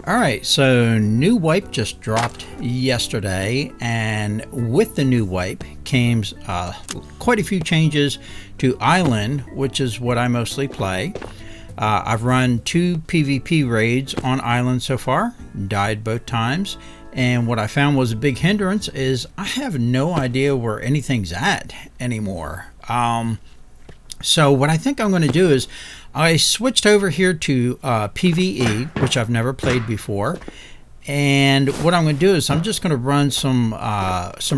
Alright, so new wipe just dropped yesterday, and with the new wipe came quite a few changes to Island, which is what I mostly play. I've run 2 PvP raids on Island so far, died both times, and what I found was a big hindrance is I have no idea where anything's at anymore. So what I think I'm going to do is I switched over here to PVE, which I've never played before, and what I'm going to do is I'm just going to run some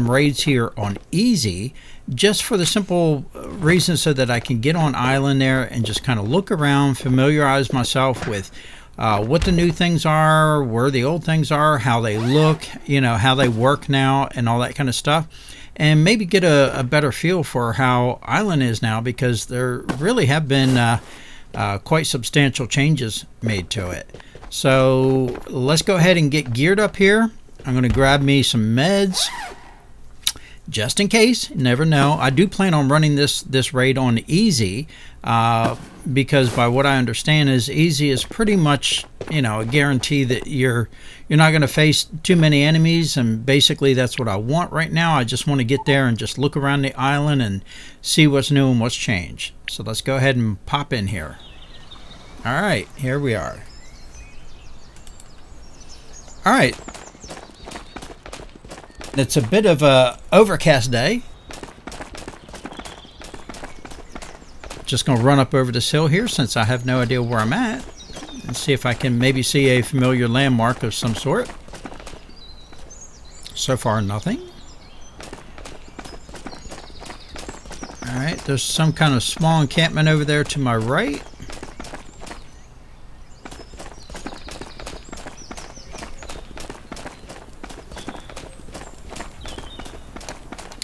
raids here on easy, just for the simple reason so that I can get on Island there and just kind of look around, familiarize myself with what the new things are, where the old things are, how they look, you know, how they work now, and all that kind of stuff. And maybe get a better feel for how Island is now, because there really have been quite substantial changes made to it. So let's go ahead and get geared up here. I'm going to grab me some meds just in case. You never know. I do plan on running this raid on easy, because by what I understand is easy is pretty much, you know, a guarantee that you're not going to face too many enemies, and basically that's what I want right now. I just want to get there and just look around the island and see what's new and what's changed. So let's go ahead and pop in here. All right, here we are. All right. It's a bit of a overcast day. Just going to run up over this hill here since I have no idea where I'm at, and see if I can maybe see a familiar landmark of some sort. So far, nothing. Alright, there's some kind of small encampment over there to my right.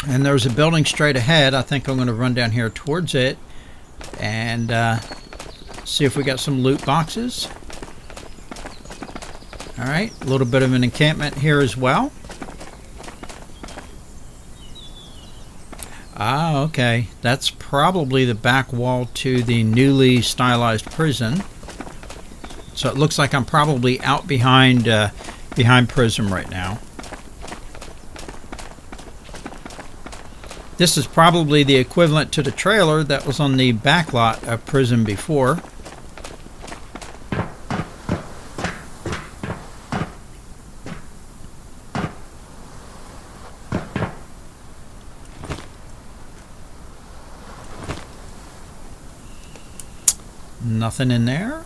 And there's a building straight ahead. I think I'm going to run down here towards it and see if we got some loot boxes. Alright, a little bit of an encampment here as well. Ah, okay. That's probably the back wall to the newly stylized prison. So it looks like I'm probably out behind prison right now. This is probably the equivalent to the trailer that was on the back lot of prison before. Nothing in there.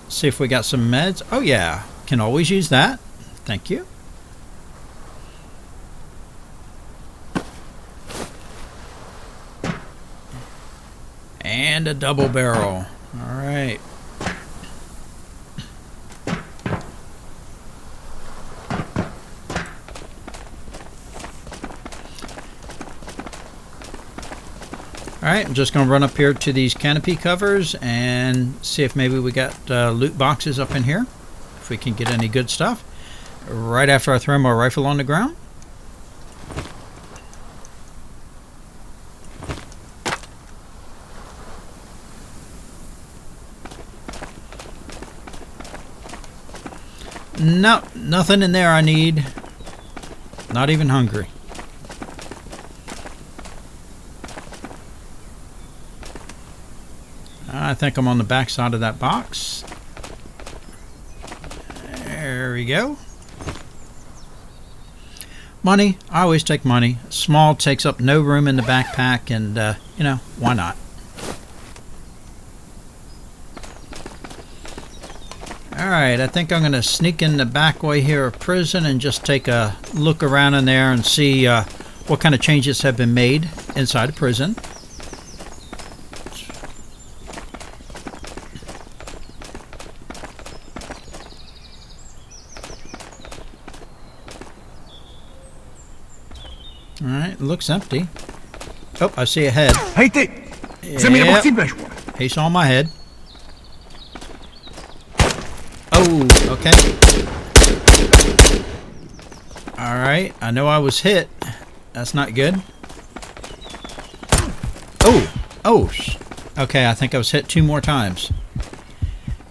See if we got some meds. Oh yeah, can always use that. Thank you. And a double barrel. All right. All right, I'm just going to run up here to these canopy covers and see if maybe we got loot boxes up in here, if we can get any good stuff right after I throw my rifle on the ground. No, nothing in there I need. Not even hungry. I think I'm on the back side of that box. There we go. Money. I always take money. Small takes up no room in the backpack, and you know, why not? Alright, I think I'm going to sneak in the back way here of prison and just take a look around in there and see what kind of changes have been made inside of prison. Alright, it looks empty. Oh, I see a head. Yep. He saw my head. Oh, okay. Alright, I know I was hit. That's not good. Oh, okay, I think I was hit 2 more times.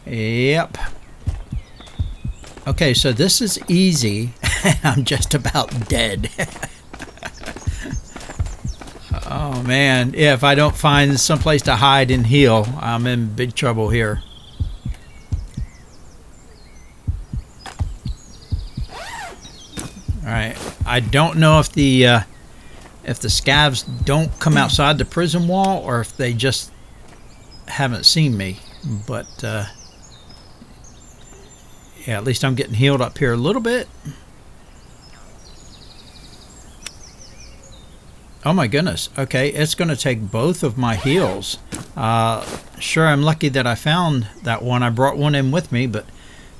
Yep. Okay, so this is easy, and I'm just about dead. Oh man, yeah, if I don't find someplace to hide and heal, I'm in big trouble here. Alright, I don't know if the scavs don't come outside the prison wall or if they just haven't seen me, but yeah, at least I'm getting healed up here a little bit. Oh my goodness. Okay, it's going to take both of my heals. Sure, I'm lucky that I found that one. I brought one in with me, but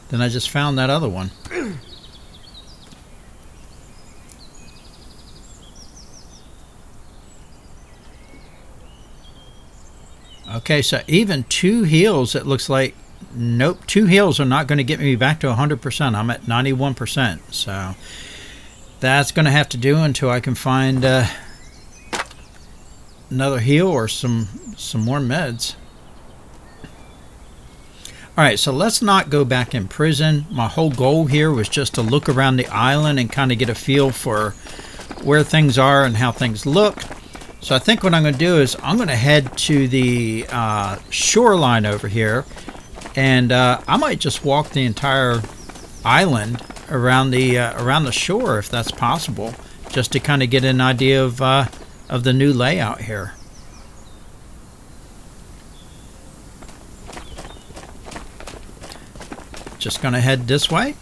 then I just found that other one. Okay, so even 2 heals, it looks like. Nope, 2 heals are not going to get me back to 100%. I'm at 91%. So that's going to have to do until I can find another heal or some more meds. Alright, so let's not go back in prison. My whole goal here was just to look around the island and kind of get a feel for where things are and how things look. So I think what I'm going to do is I'm going to head to the shoreline over here, and I might just walk the entire island around the shore if that's possible, just to kind of get an idea of the new layout here. Just going to head this way.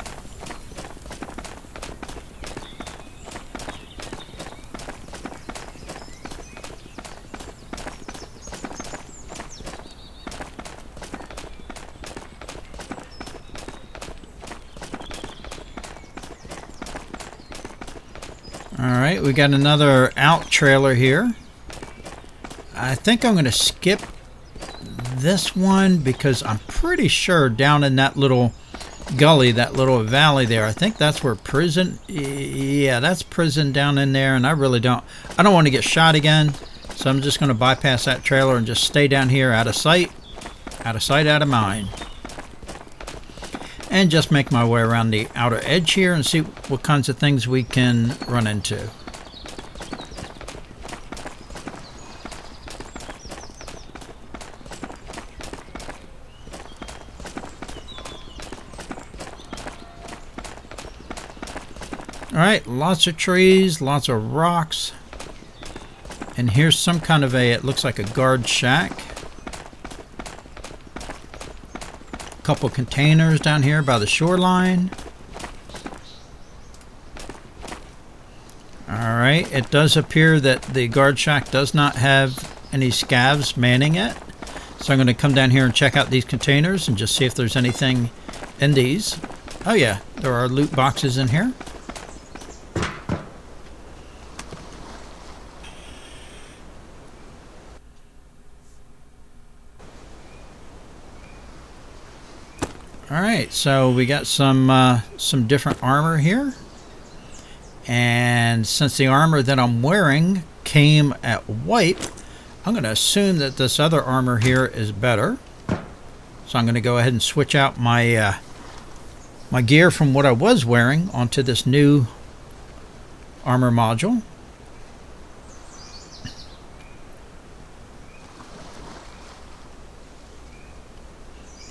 Alright, we got another out trailer here. I think I'm going to skip this one because I'm pretty sure down in that little gully, that little valley there, I think that's where prison, yeah, that's prison down in there, and I don't want to get shot again, so I'm just going to bypass that trailer and just stay down here out of sight, out of mind. And just make my way around the outer edge here and see what kinds of things we can run into. Alright, lots of trees, lots of rocks. And here's some kind of it looks like a guard shack. Couple containers down here by the shoreline. Alright, it does appear that the guard shack does not have any scavs manning it. So I'm going to come down here and check out these containers and just see if there's anything in these. Oh yeah, there are loot boxes in here. Alright, so we got some different armor here. And since the armor that I'm wearing came at wipe, I'm going to assume that this other armor here is better. So I'm going to go ahead and switch out my my gear from what I was wearing onto this new armor module.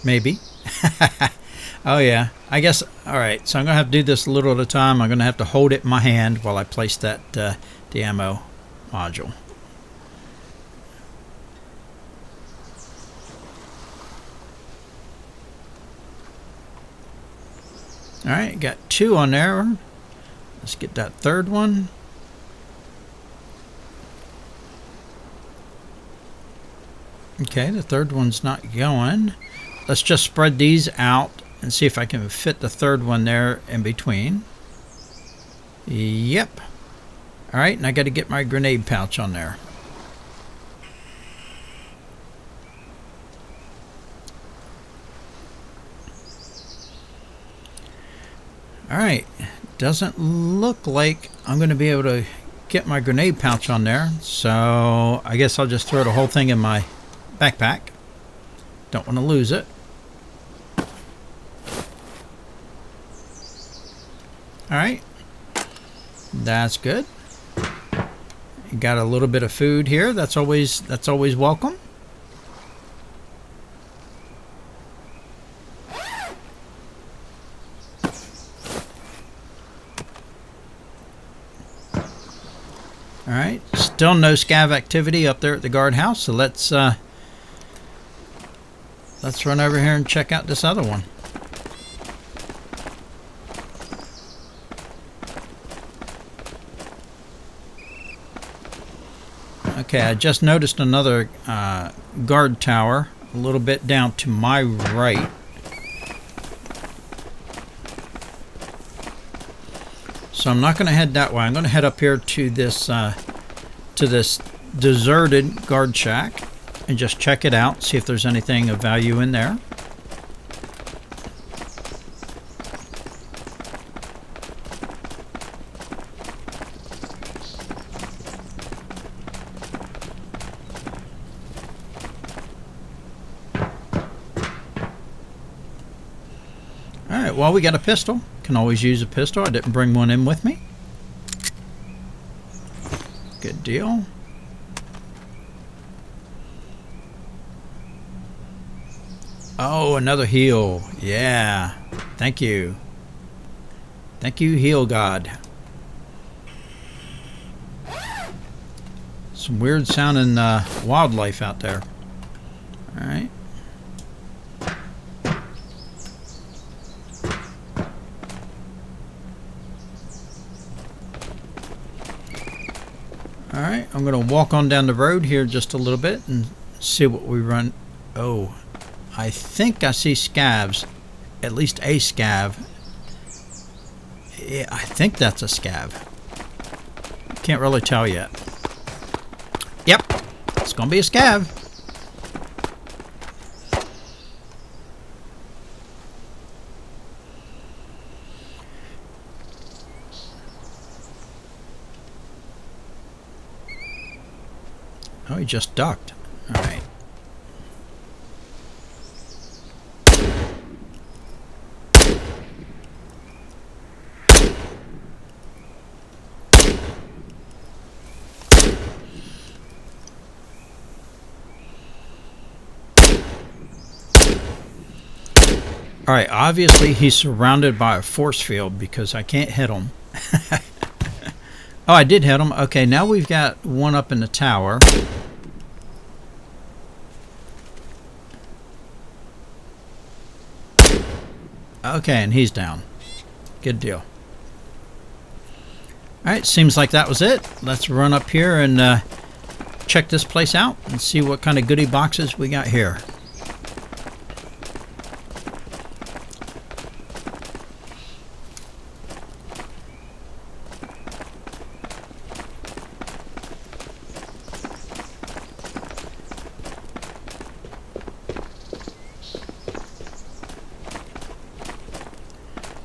Maybe. Oh yeah, I guess. Alright, so I'm going to have to do this a little at a time. I'm going to have to hold it in my hand while I place that the ammo module. Alright, got 2 on there. Let's get that third one. Okay, the third one's not going. Let's just spread these out and see if I can fit the third one there in between. Yep. Alright, and I got to get my grenade pouch on there. Alright, doesn't look like I'm going to be able to get my grenade pouch on there, so I guess I'll just throw the whole thing in my backpack. Don't want to lose it. All right. That's good. You got a little bit of food here. That's always welcome. All right, still no scav activity up there at the guardhouse, so let's run over here and check out this other one. Okay, I just noticed another guard tower a little bit down to my right. So I'm not going to head that way. I'm going to head up here to this deserted guard shack and just check it out, see if there's anything of value in there. Alright, well, we got a pistol. Can always use a pistol. I didn't bring one in with me. Good deal. Oh, another heal. Yeah. Thank you. Thank you, heal god. Some weird sounding wildlife out there. Alright. Alright, I'm going to walk on down the road here just a little bit and see what we run. Oh, I think I see scavs. At least a scav. Yeah, I think that's a scav. Can't really tell yet. Yep, it's going to be a scav. Oh, he just ducked. All right. All right, obviously he's surrounded by a force field because I can't hit him. Oh, I did hit him. Okay, now we've got one up in the tower. Okay, and he's down. Good deal. Alright, seems like that was it. Let's run up here and check this place out and see what kind of goodie boxes we got here.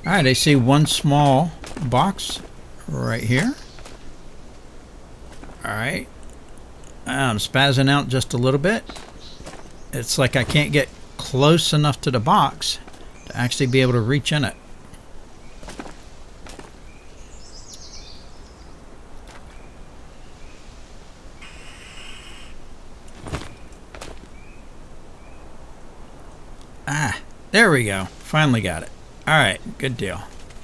Alright, I see one small box right here. Alright. I'm spazzing out just a little bit. It's like I can't get close enough to the box to actually be able to reach in it. Ah, there we go. Finally got it. Alright, good deal.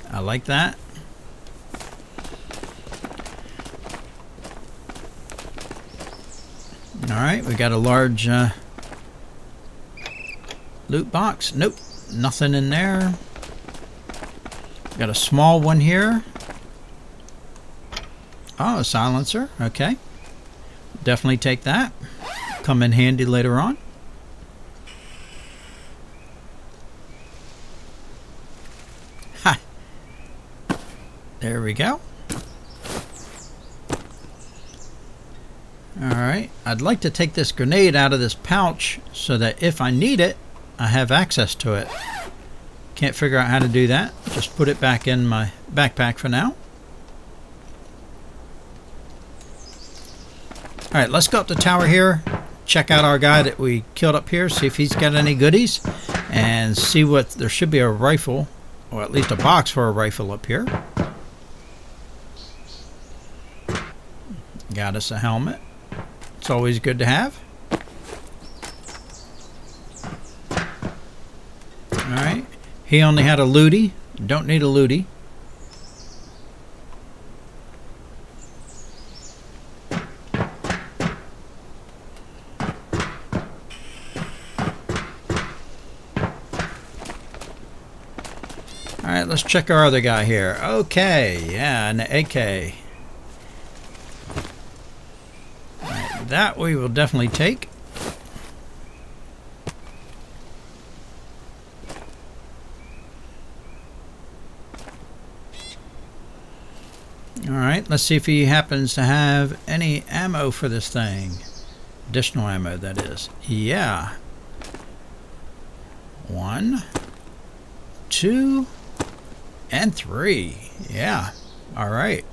I like that. Alright, we got a large loot box. Nope, nothing in there. Got a small one here. Oh, a silencer. Okay. Definitely take that. Come in handy later on. There we go. Alright, I'd like to take this grenade out of this pouch so that if I need it, I have access to it. Can't figure out how to do that. Just put it back in my backpack for now. Alright, let's go up the tower here. Check out our guy that we killed up here. See if he's got any goodies. And see what... There should be a rifle. Or at least a box for a rifle up here. Got us a helmet. It's always good to have. Alright. He only had a lootie. Don't need a lootie. Alright, let's check our other guy here. Okay, yeah, an AK. Alright, that we will definitely take. Alright, let's see if he happens to have any ammo for this thing. Additional ammo, that is. Yeah. 1, 2, and 3. Yeah. Alright.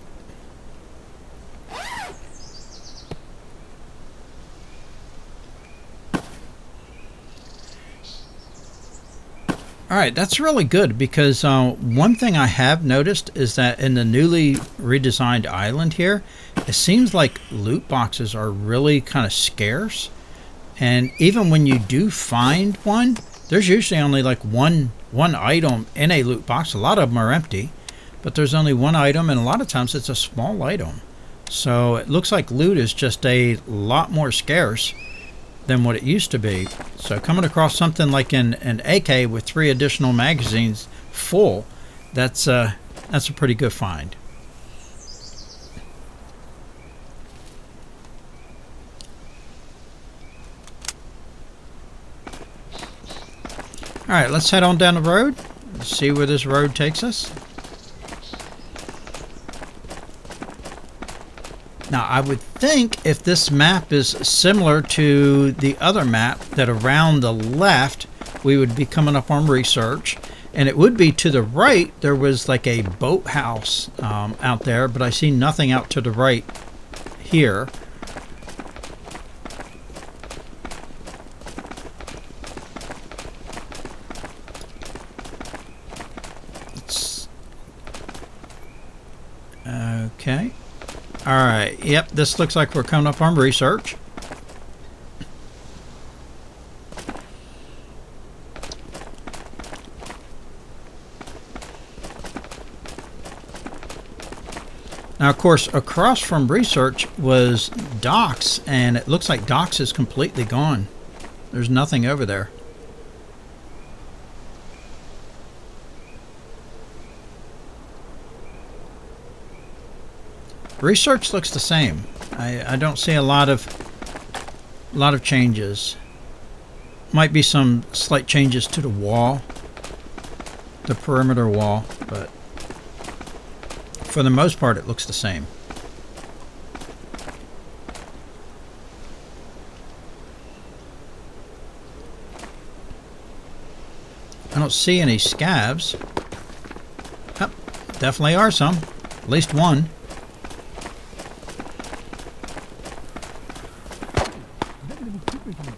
Alright, that's really good because one thing I have noticed is that in the newly redesigned island here, it seems like loot boxes are really kind of scarce. And even when you do find one, there's usually only like one item in a loot box. A lot of them are empty, but there's only one item, and a lot of times it's a small item. So it looks like loot is just a lot more scarce than what it used to be. So coming across something like an AK with 3 additional magazines full, that's a pretty good find. Alright, let's head on down the road. Let's see where this road takes us. Now, I would think if this map is similar to the other map, that around the left, we would be coming up on research. And it would be to the right, there was like a boathouse out there, but I see nothing out to the right here. Okay. Alright, yep, this looks like we're coming up on research. Now, of course, across from research was docks, and it looks like docks is completely gone. There's nothing over there. Research looks the same. I don't see a lot of changes. Might be some slight changes to the wall, the perimeter wall, but for the most part it looks the same. I don't see any scavs. Oh, definitely are some. At least one.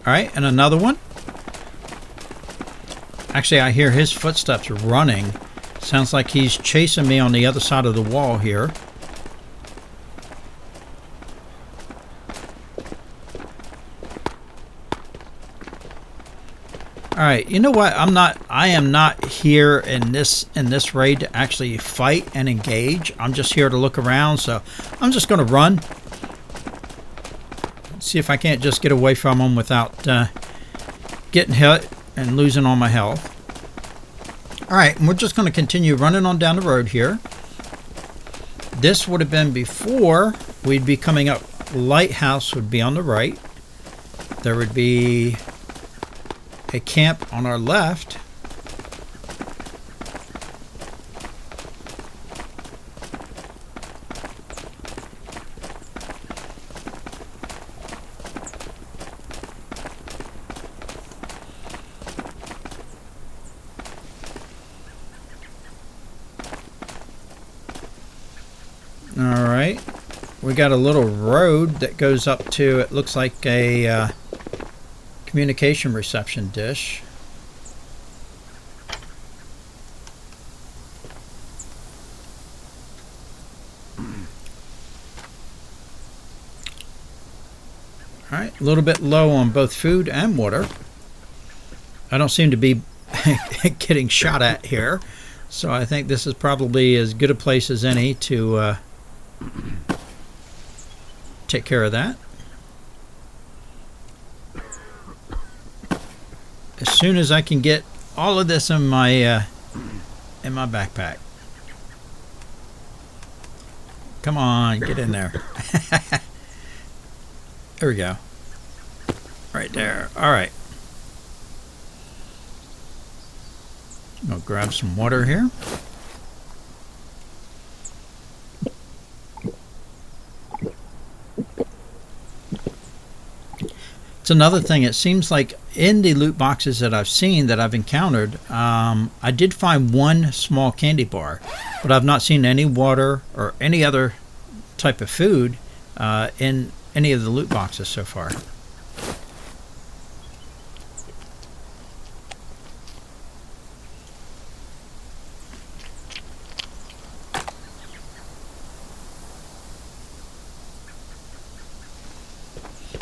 Alright, and another one. Actually, I hear his footsteps running. Sounds like he's chasing me on the other side of the wall here. Alright, you know what? I am not here in this raid to actually fight and engage. I'm just here to look around, so I'm just going to run. See if I can't just get away from them without getting hit and losing all my health. Alright, and we're just going to continue running on down the road here. This would have been before we'd be coming up. Lighthouse would be on the right. There would be a camp on our left. Alright, we got a little road that goes up to, it looks like a communication reception dish. Alright, a little bit low on both food and water. I don't seem to be getting shot at here, so I think this is probably as good a place as any to take care of that. As soon as I can get all of this in my backpack. Come on, get in there. There we go. Right there. All right. I'll grab some water here. It's another thing. It seems like in the loot boxes that I've seen, that I've encountered, I did find one small candy bar, but I've not seen any water or any other type of food in any of the loot boxes so far.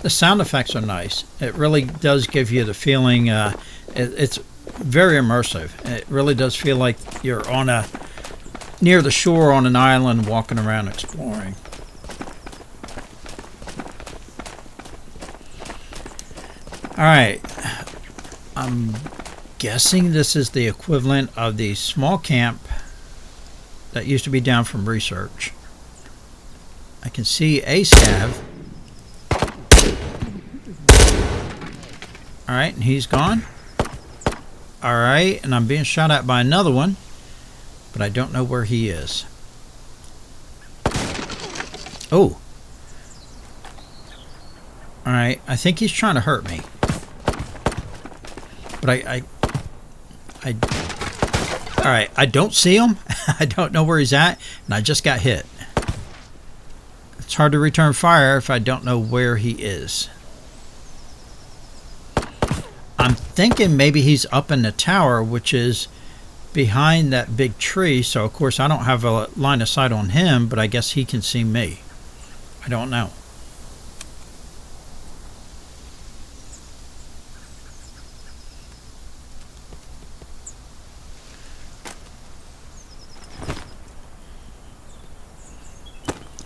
The sound effects are nice. It really does give you the feeling, it's very immersive. It really does feel like you're on near the shore on an island walking around exploring. Alright, I'm guessing this is the equivalent of the small camp that used to be down from research. I can see a scav. Alright, and he's gone. Alright, and I'm being shot at by another one, but I don't know where he is. Oh. Alright, I think he's trying to hurt me. But alright, I don't see him. I don't know where he's at, and I just got hit. It's hard to return fire if I don't know where he is. I'm thinking maybe he's up in the tower, which is behind that big tree. So, of course, I don't have a line of sight on him, but I guess he can see me. I don't know.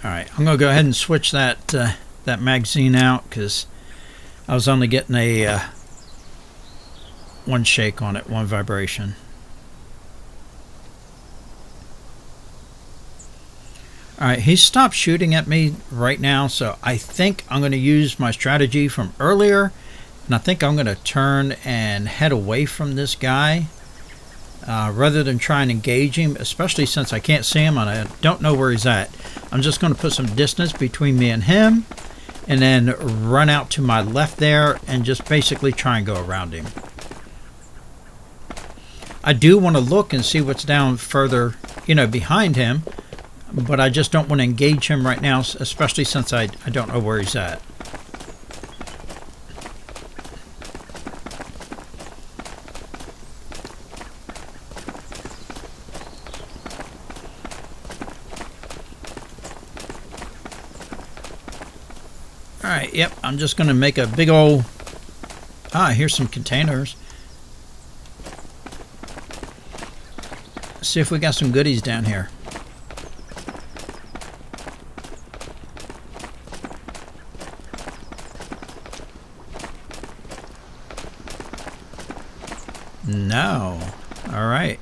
Alright, I'm going to go ahead and switch that magazine out because I was only getting a one shake on it, one vibration. Alright, he's stopped shooting at me right now, so I think I'm going to use my strategy from earlier, and I think I'm going to turn and head away from this guy rather than try and engage him, especially since I can't see him and I don't know where he's at. I'm just going to put some distance between me and him and then run out to my left there and just basically try and go around him. I do want to look and see what's down further, behind him, but I just don't want to engage him right now, especially since I don't know where he's at. Alright, yep, I'm just going to make a big old... here's some containers. See if we got some goodies down here. No. All right.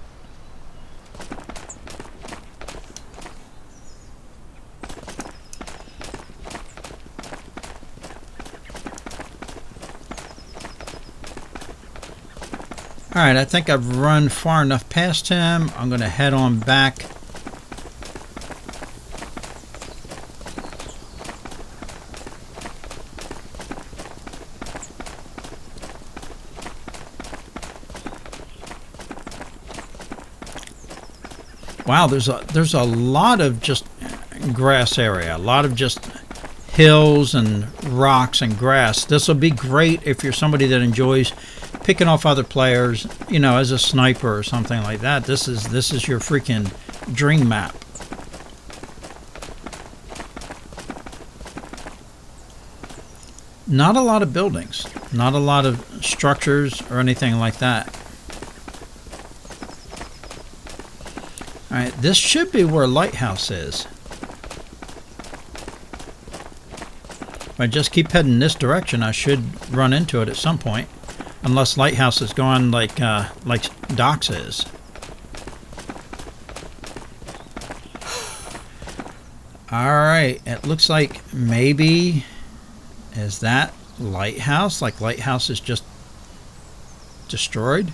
Alright, I think I've run far enough past him. I'm going to head on back. Wow, there's a lot of just grass area, a lot of just hills and rocks and grass. This will be great if you're somebody that enjoys picking off other players, as a sniper or something like that. This is your freaking dream map. Not a lot of buildings, not a lot of structures or anything like that. Alright, this should be where Lighthouse is. If I just keep heading this direction, I should run into it at some point. Unless Lighthouse is gone like Docks is. Alright, it looks like maybe... Is that Lighthouse? Like Lighthouse is just destroyed?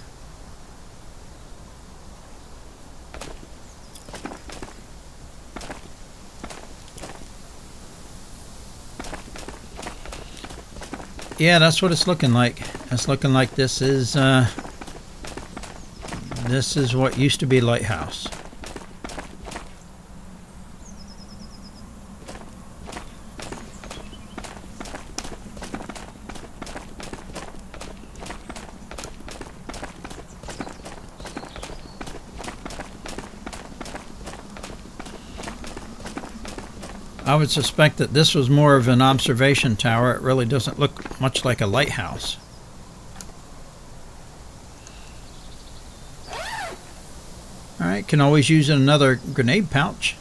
Yeah, that's what it's looking like. It's looking like this is what used to be Lighthouse. I would suspect that this was more of an observation tower. It really doesn't look much like a lighthouse. Alright, can always use another grenade pouch.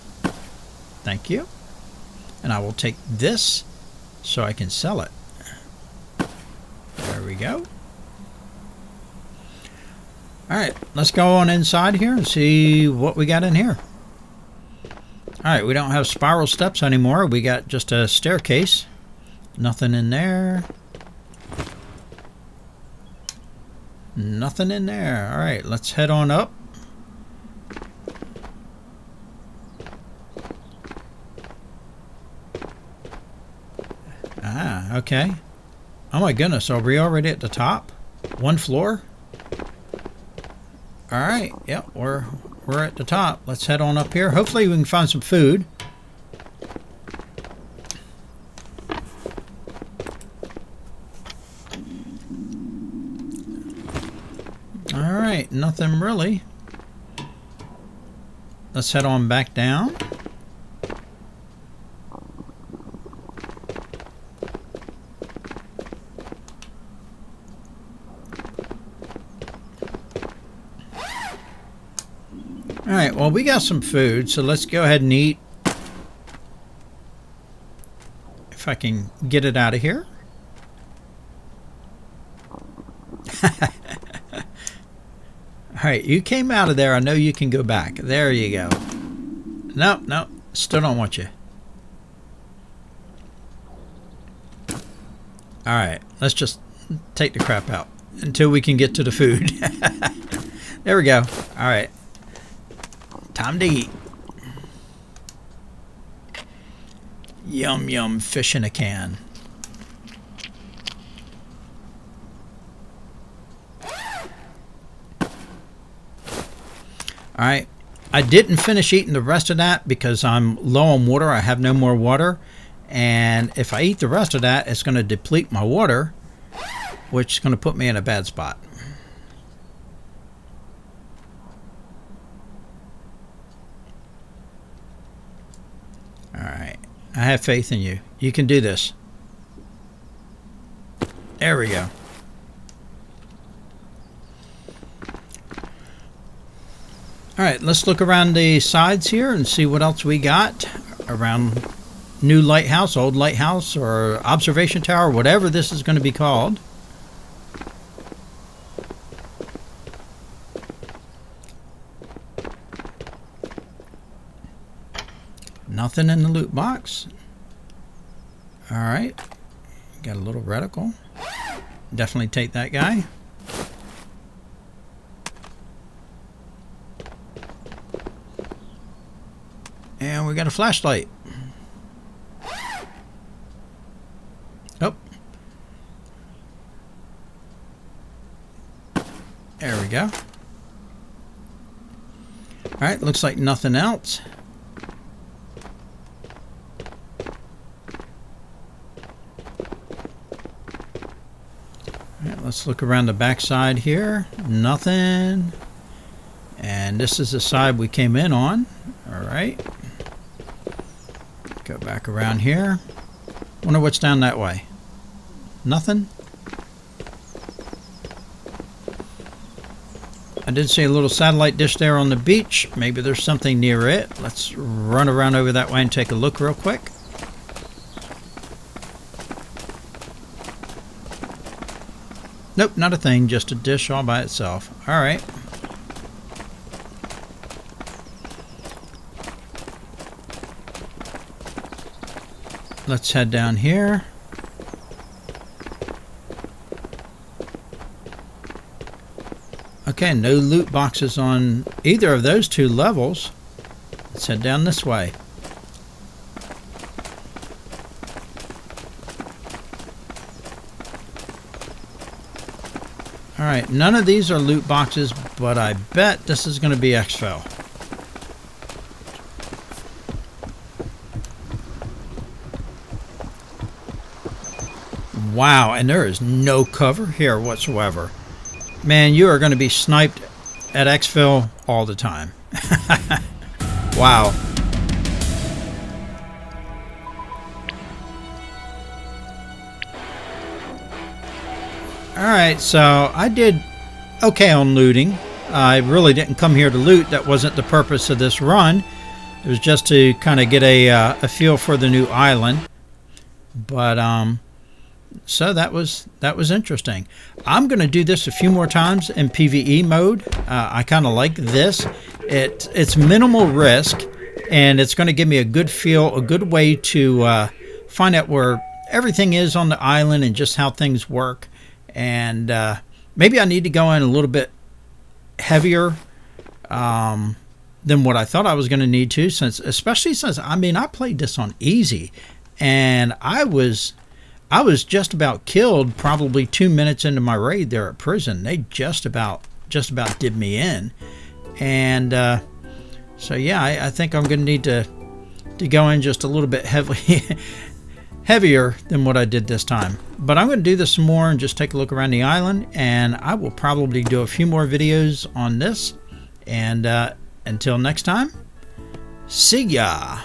Thank you. And I will take this so I can sell it. There we go. Alright, let's go on inside here and see what we got in here. Alright, we don't have spiral steps anymore. We got just a staircase. Nothing in there. Nothing in there. Alright, let's head on up. Ah, okay. Oh my goodness, are we already at the top? One floor? Alright, yep, we're at the top. Let's head on up here. Hopefully we can find some food. Alright, nothing really. Let's head on back down. Alright, well we got some food, so let's go ahead and eat. If I can get it out of here. Alright, you came out of there. I know you can go back. There you go. Nope, nope. Still don't want you. Alright, let's just take the crap out until we can get to the food. There we go. Alright. Time to eat. Yum yum fish in a can. Alright, I didn't finish eating the rest of that because I'm low on water. I have no more water. And if I eat the rest of that, it's going to deplete my water, which is going to put me in a bad spot. Alright, I have faith in you. You can do this. There we go. Alright, let's look around the sides here and see what else we got around new lighthouse, old lighthouse, or observation tower, whatever this is going to be called. Nothing in the loot box. Alright, got a little reticle. Definitely take that guy. And we got a flashlight. Oh. There we go. Alright, looks like nothing else. Alright, let's look around the back side here. Nothing. And this is the side we came in on. Alright. Go back around here. Wonder what's down that way. Nothing? I did see a little satellite dish there on the beach. Maybe there's something near it. Let's run around over that way and take a look real quick. Nope, not a thing. Just a dish all by itself. All right. Let's head down here. Okay, no loot boxes on either of those two levels. Let's head down this way. Alright, none of these are loot boxes, but I bet this is going to be exfil. Wow, and there is no cover here whatsoever. Man, you are going to be sniped at exfil all the time. Wow. Alright, so I did okay on looting. I really didn't come here to loot. That wasn't the purpose of this run. It was just to kind of get a feel for the new island. But so that was interesting. I'm going to do this a few more times in PvE mode. I kind of like this. It's minimal risk, and it's going to give me a good feel, a good way to find out where everything is on the island and just how things work. And maybe I need to go in a little bit heavier than what I thought I was going to need to, especially since I played this on easy, and I was just about killed probably 2 minutes into my raid there at prison. They just about did me in, and so yeah, I think I'm going to need to go in just a little bit heavier than what I did this time. But I'm going to do this some more and just take a look around the island, and I will probably do a few more videos on this. And until next time, see ya.